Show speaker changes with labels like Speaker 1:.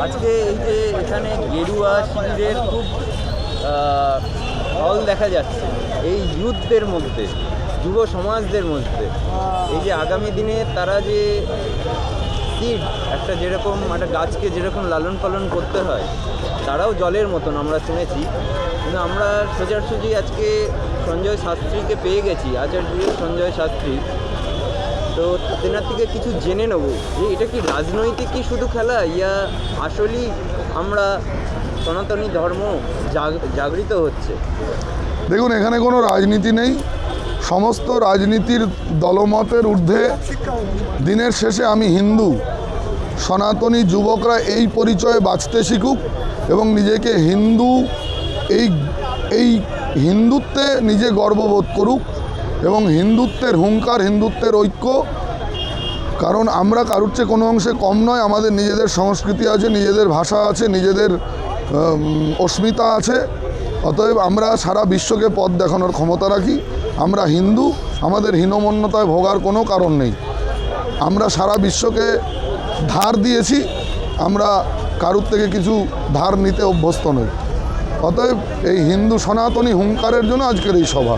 Speaker 1: আজকে এই যে এখানে গেরুয়া শিবিরের খুব ফল দেখা যাচ্ছে এই ইউথদের মধ্যে, যুব সমাজদের মধ্যে। এই যে আগামী দিনে তারা যে সিড, একটা যেরকম একটা গাছকে যেরকম লালন পালন করতে হয়, তারাও জলের মতন আমরা শুনেছি। কিন্তু আমরা সোজাসুজি আজকে সঞ্জয় শাস্ত্রীকে পেয়ে গেছি, আচার্য সঞ্জয় শাস্ত্রী। তো তেনার থেকে কিছু জেনে নেব যে এটা কি রাজনৈতিকই শুধু খেলা, ইয়া আসলেই আমরা সনাতনী ধর্ম জাগৃত হচ্ছে?
Speaker 2: দেখুন, এখানে কোনো রাজনীতি নেই, সমস্ত রাজনীতির দলমতের ঊর্ধ্বে দিনের শেষে আমি হিন্দু। সনাতনী যুবকরা এই পরিচয়ে বাঁচতে শিখুক এবং নিজেকে হিন্দু, এই হিন্দুত্বে নিজে গর্ববোধ করুক এবং হিন্দুত্বের হুঙ্কার, হিন্দুত্বের ঐক্য। কারণ আমরা কারুর চেয়ে কোনো অংশে কম নয়। আমাদের নিজেদের সংস্কৃতি আছে, নিজেদের ভাষা আছে, নিজেদের অস্মিতা আছে। অতএব আমরা সারা বিশ্বকে পথ দেখানোর ক্ষমতা রাখি। আমরা হিন্দু, আমাদের হীনমন্যতায় ভোগার কোনো কারণ নেই। আমরা সারা বিশ্বকে ধার দিয়েছি, আমরা কারুর থেকে কিছু ধার নিতে অভ্যস্ত নই। অতএব এই হিন্দু সনাতনী হুঙ্কারের জন্য আজকের এই সভা।